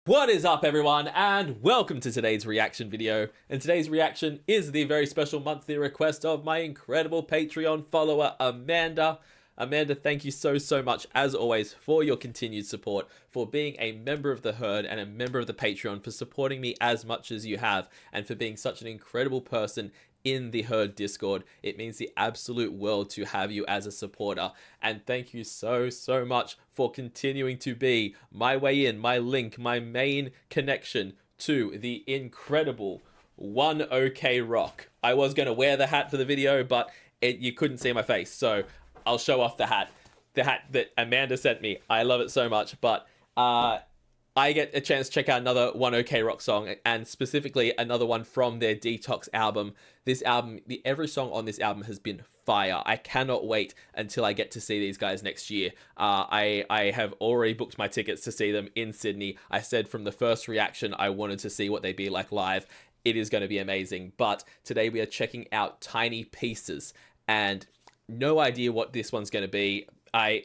What is up, everyone, and welcome to today's reaction video. And today's reaction is the very special monthly request of my incredible Patreon follower, Amanda. Amanda, thank you so much, as always, for your continued support, for being a member of the Herd and a member of the Patreon, for supporting me as much as you have, and for being such an incredible person in the Herd Discord. It means the absolute world to have you as a supporter, and thank you so much for continuing to be my way in, my link, my main connection to the incredible One OK Rock. I was going to wear the hat for the video, but you couldn't see my face, so I'll show off the hat that Amanda sent me. I love it so much, but I get a chance to check out another One OK Rock song, and specifically another one from their Detox album. This album, every song on this album has been fire. I cannot wait until I get to see these guys next year. I have already booked my tickets to see them in Sydney. I said from the first reaction I wanted to see what they'd be like live. It is going to be amazing. But today we are checking out Tiny Pieces, and no idea what this one's going to be. I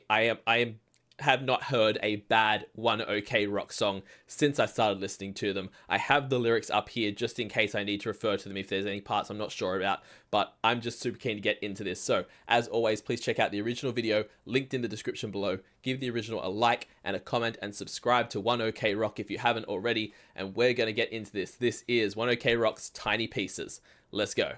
have not heard a bad One OK Rock song since I started listening to them. I have the lyrics up here just in case I need to refer to them if there's any parts I'm not sure about, but I'm just super keen to get into this. So, as always, please check out the original video linked in the description below. Give the original a like and a comment, and subscribe to One OK Rock if you haven't already, and we're going to get into this. This is One OK Rock's Tiny Pieces. Let's go.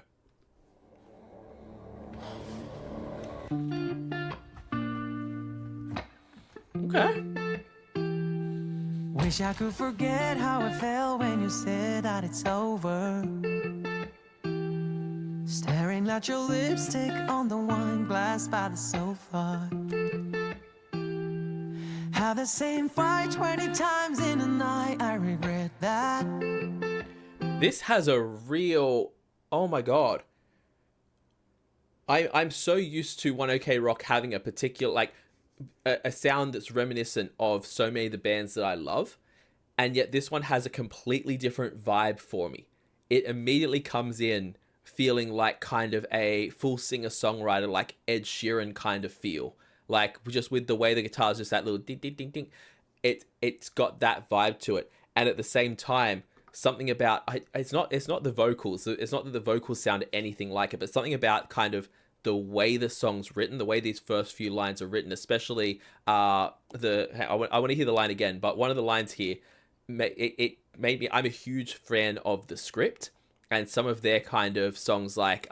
Okay. Wish I could forget how it felt when you said that it's over. Staring at your lipstick on the wine glass by the sofa. Have the same fight 20 times in a night, I regret that. This has a real, oh my god. I'm so used to One OK Rock having a particular, like, a sound that's reminiscent of so many of the bands that I love, and yet this one has a completely different vibe for me. It immediately comes in feeling like kind of a full singer-songwriter, like Ed Sheeran kind of feel, like just with the way the guitar's just that little ding ding ding ding. It's got that vibe to it, and at the same time, something about it's not the vocals. It's not that the vocals sound anything like it, but something about kind of the way the song's written, the way these first few lines are written, especially I want to hear the line again, but one of the lines here, it made me, I'm a huge fan of the script, and some of their kind of songs like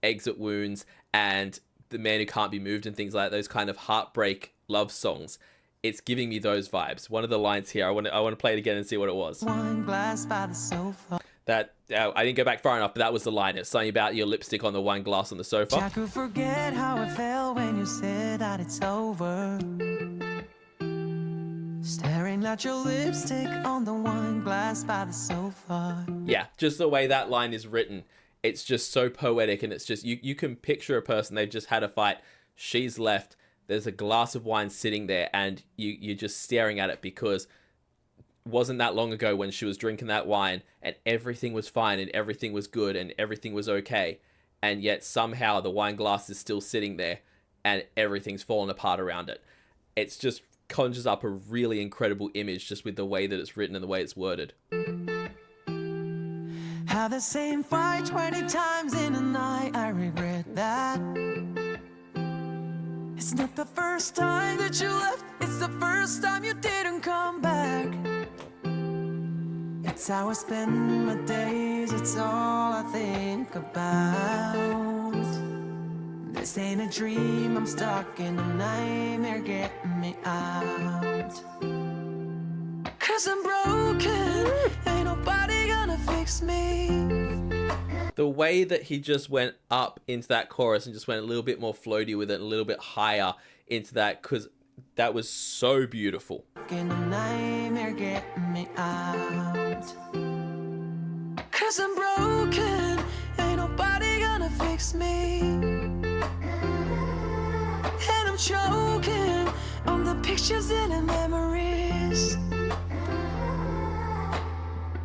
Exit Wounds and The Man Who Can't Be Moved and things like that, those kind of heartbreak love songs. It's giving me those vibes. One of the lines here, I want to play it again and see what it was. Wine glass by the sofa. That I didn't go back far enough, but that was the line. It's something about your lipstick on the wine glass on the sofa. I could forget how it felt when you said that it's over. Staring at your lipstick on the wine glass by the sofa. Yeah, just the way that line is written, it's just so poetic, and it's just you can picture a person, they've just had a fight, she's left, there's a glass of wine sitting there, and you're just staring at it, because wasn't that long ago when she was drinking that wine and everything was fine and everything was good and everything was okay, and yet somehow the wine glass is still sitting there and everything's fallen apart around it. It's just conjures up a really incredible image just with the way that it's written and the way it's worded. Have the same fight 20 times in a night, I regret that. It's not the first time that you left, it's the first time you didn't come back. It's how I spend my days, it's all I think about. This ain't a dream, I'm stuck in a nightmare, getting me out. Cause I'm broken, ain't nobody gonna fix me. The way that he just went up into that chorus and just went a little bit more floaty with it, a little bit higher into that, because that was so beautiful. In a nightmare, getting me out. Cause I'm broken, ain't nobody gonna fix me. And I'm choking on the pictures and the memories.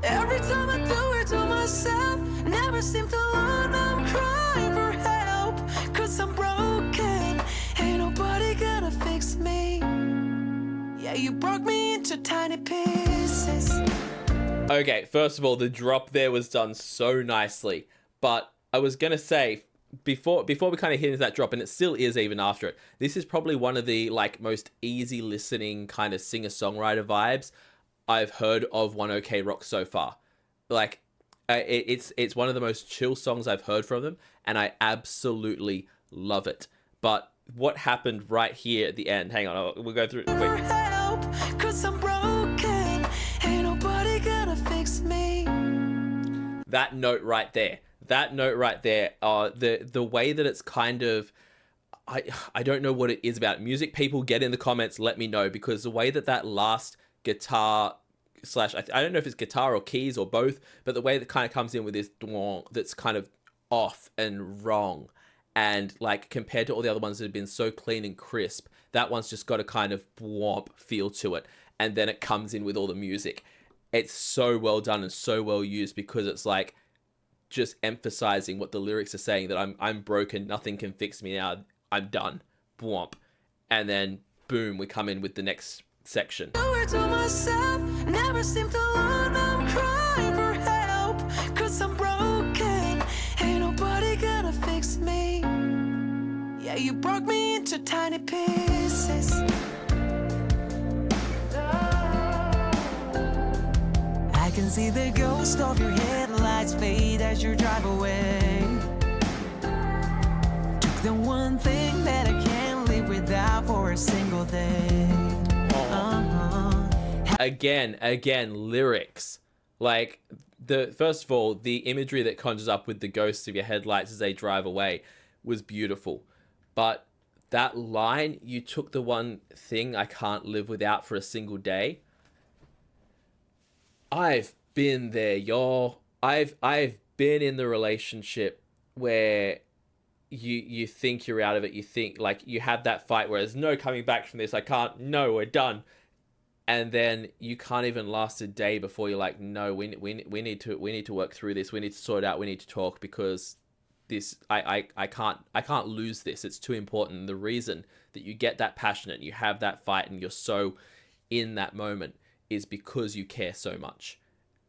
Every time I do it to myself, never seem to learn, I'm crying for help. Cause I'm broken, ain't nobody gonna fix me. Yeah, you broke me into tiny pieces. Okay, first of all, the drop there was done so nicely, but I was gonna say, before we kind of hit into that drop, and it still is even after it, this is probably one of the like most easy listening kind of singer-songwriter vibes I've heard of One OK Rock so far. Like, it's one of the most chill songs I've heard from them, and I absolutely love it. But what happened right here at the end? Hang on, we'll go through it quick. For help, 'cause I'm broken. Ain't nobody gonna fix me. That note right there. The way that it's kind of, I don't know what it is about music. People, get in the comments, let me know, because the way that last guitar slash, I don't know if it's guitar or keys or both, but the way that kind of comes in with this that's kind of off and wrong, and like compared to all the other ones that have been so clean and crisp, that one's just got a kind of womp feel to it, and then it comes in with all the music. It's so well done and so well used, because it's like just emphasizing what the lyrics are saying, that I'm broken, nothing can fix me now, I'm done, womp, and then boom, we come in with the next section. Nowhere to myself, never seem to learn. I'm crying for help, 'cause I'm broken. Ain't nobody gonna fix me. Yeah, you broke me into tiny pieces. I can see the ghost of your headlights fade as you drive away. Took the one thing that I can't live without for a single day. Again, lyrics. Like, first of all, the imagery that conjures up with the ghosts of your headlights as they drive away was beautiful. But that line, you took the one thing I can't live without for a single day. I've been there, y'all. I've been in the relationship where you think you're out of it. You think, like, you have that fight where there's no coming back from this. No, we're done. And then you can't even last a day before you're like, no, we need to work through this. We need to sort it out. We need to talk, because this, I can't lose this. It's too important. The reason that you get that passionate and you have that fight and you're so in that moment is because you care so much.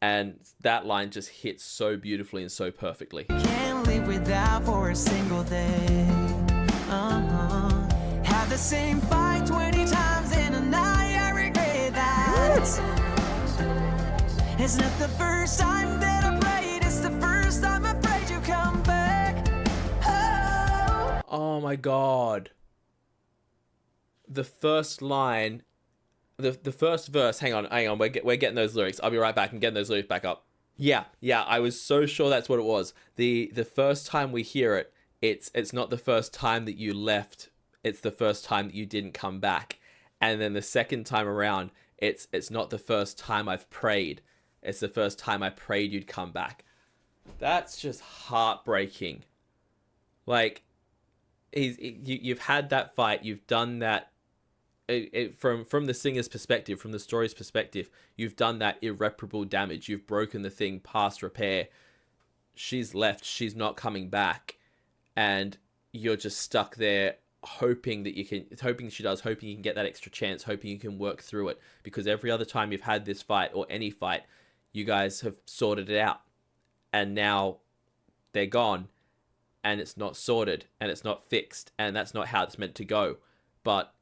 And that line just hits so beautifully and so perfectly. Can't live without for a single day. Have the same fight 20 times in a night. I regret that. It's not the first time that I prayed. It's the first time I prayed you come back. Oh my God. The first line, the first verse, hang on, we're getting those lyrics. I'll be right back. I'm getting those lyrics back up. Yeah, I was so sure that's what it was. The first time we hear it, it's not the first time that you left, it's the first time that you didn't come back. And then the second time around, it's not the first time I've prayed, it's the first time I prayed you'd come back. That's just heartbreaking. Like, you've had that fight, you've done that. From the singer's perspective, from the story's perspective, you've done that irreparable damage. You've broken the thing past repair. She's left. She's not coming back, and you're just stuck there, hoping she can get that extra chance, hoping you can work through it. Because every other time you've had this fight or any fight, you guys have sorted it out, and now they're gone, and it's not sorted, and it's not fixed, and that's not how it's meant to go. But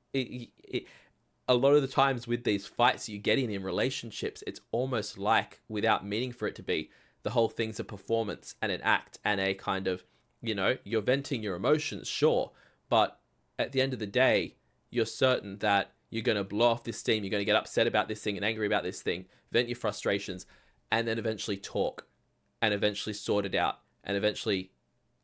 a lot of the times with these fights you get in relationships, it's almost like, without meaning for it to be, the whole thing's a performance and an act and a kind of, you're venting your emotions, sure, but at the end of the day, you're certain that you're going to blow off this steam, you're going to get upset about this thing and angry about this thing, vent your frustrations, and then eventually talk, and eventually sort it out, and eventually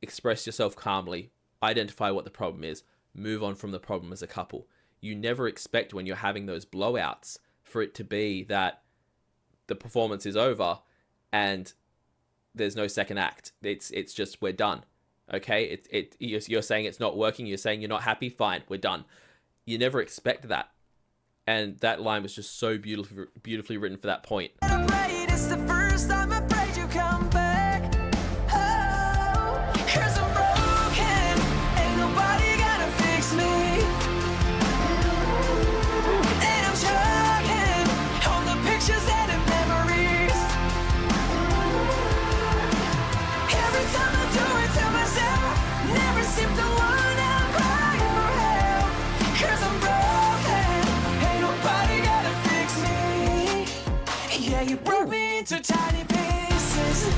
express yourself calmly, identify what the problem is, move on from the problem as a couple. You never expect, when you're having those blowouts, for it to be that the performance is over and there's no second act. It's just, we're done. Okay? You're saying it's not working. You're saying you're not happy. Fine, we're done. You never expect that. And that line was just so beautifully written for that point. It's the first time I prayed you come back. 'Cause I'm broken. Ain't nobody gonna fix me. And I'm trying. into tiny pieces.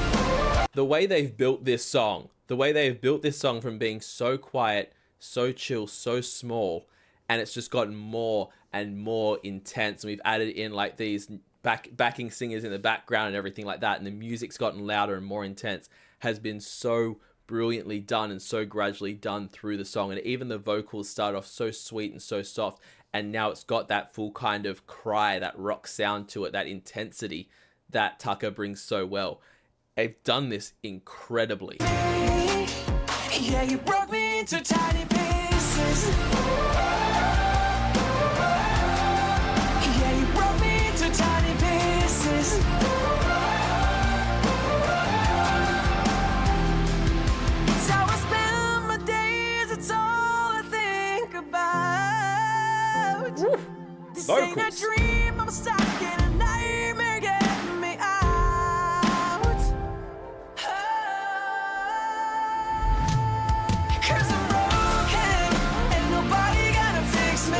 The way they've built this song, from being so quiet, so chill, so small, and it's just gotten more and more intense. And we've added in like these backing singers in the background and everything like that, and the music's gotten louder and more intense, has been so brilliantly done and so gradually done through the song. And even the vocals start off so sweet and so soft, and now it's got that full kind of cry, that rock sound to it, that intensity that Tucker brings so well. They've done this incredibly. Yeah, you broke me into tiny pieces. Yeah, you broke me into tiny pieces. It's how I spend my days, it's all I think about. Woo. This Vocals. ain't a dream, I'm stuck in a nightmare, get me out. Cause I'm broken, ain't nobody gonna fix me.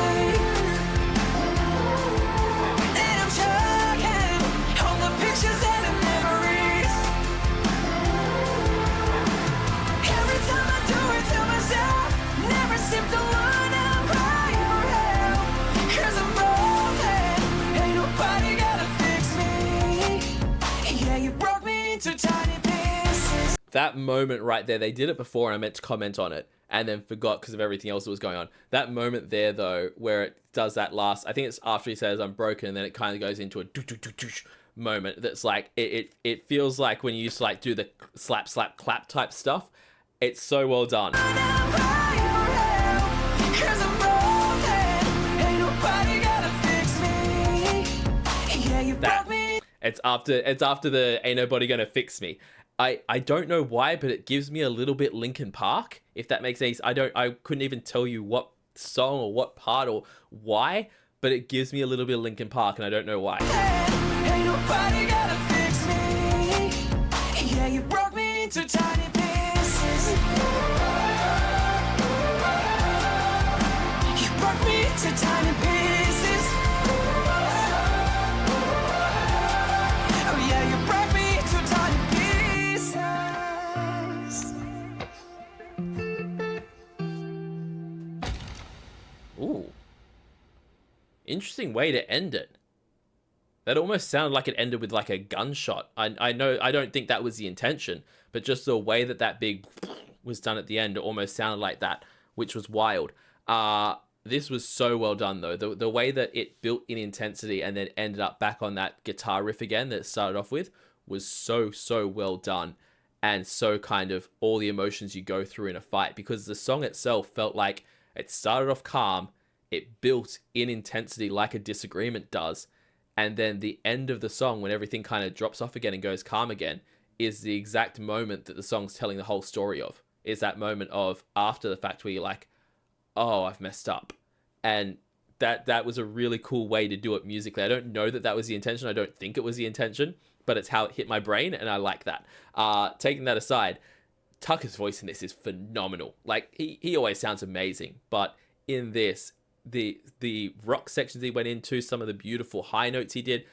And I'm choking on the pictures and the memories. Every time I do it to myself, never seem to learn, and I'm crying for help. Cause I'm broken, ain't nobody gonna fix me. Yeah, you broke me into tiny pieces. That moment right there, they did it before and I meant to comment on it and then forgot because of everything else that was going on. That moment there though, where it does that last, I think it's after he says I'm broken, and then it kind of goes into a moment that's like, it feels like when you used to like do the slap, slap, clap type stuff. It's so well done. And I'm crying for help. Cause I'm broken, ain't nobody gonna fix me. Yeah, you That. broke me. It's after the ain't nobody gonna fix me. I don't know why, but it gives me a little bit Linkin Park, if that makes sense. I couldn't even tell you what song or what part or why, but it gives me a little bit of Linkin Park, and I don't know why. Ain't nobody gonna fix me. Yeah, you broke me into tiny pieces. You broke me into tiny pieces. Oh yeah, you broke me into tiny pieces. Ooh. Interesting way to end it. That almost sounded like it ended with like a gunshot. I know, I don't think that was the intention, but just the way that that big was done at the end, it almost sounded like that, which was wild. This was so well done though. The way that it built in intensity and then ended up back on that guitar riff again that it started off with was so well done, and so kind of all the emotions you go through in a fight, because the song itself felt like it started off calm, it built in intensity like a disagreement does, and then the end of the song, when everything kind of drops off again and goes calm again, is the exact moment that the song's telling the whole story of. Is that moment of after the fact where you're like, oh, I've messed up. And that was a really cool way to do it musically. I don't know that that was the intention. I don't think it was the intention, but it's how it hit my brain, and I like that. Taking that aside, Tucker's voice in this is phenomenal. Like, he always sounds amazing, but in this, the rock sections he went into, some of the beautiful high notes he did,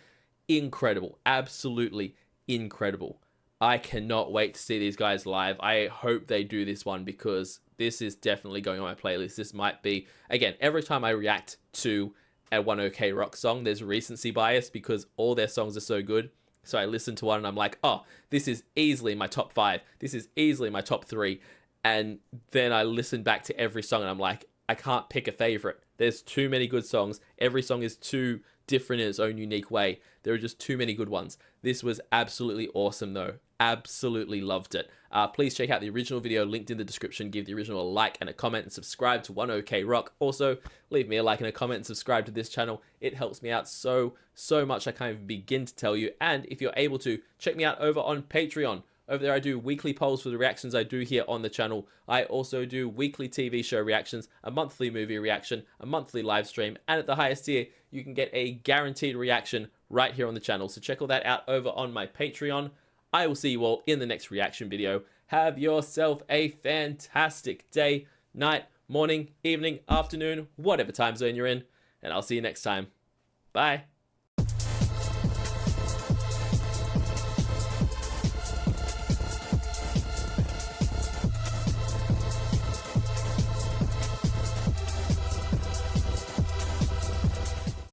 incredible, absolutely incredible. I cannot wait to see these guys live. I hope they do this one, because this is definitely going on my playlist. This might be, again, every time I react to a One OK Rock song, there's recency bias because all their songs are so good. So I listen to one and I'm like, oh, this is easily my top 5. This is easily my top 3. And then I listen back to every song and I'm like, I can't pick a favorite. There's too many good songs. Every song is too different in its own unique way. There are just too many good ones. This was absolutely awesome though. Absolutely loved it. Please check out the original video linked in the description. Give the original a like and a comment, and subscribe to One OK Rock. Also, leave me a like and a comment and subscribe to this channel. It helps me out so much. I can't even begin to tell you. And if you're able to, check me out over on Patreon. Over there, I do weekly polls for the reactions I do here on the channel. I also do weekly TV show reactions, a monthly movie reaction, a monthly live stream, and at the highest tier, you can get a guaranteed reaction right here on the channel. So check all that out over on my Patreon. I will see you all in the next reaction video. Have yourself a fantastic day, night, morning, evening, afternoon, whatever time zone you're in, and I'll see you next time. Bye.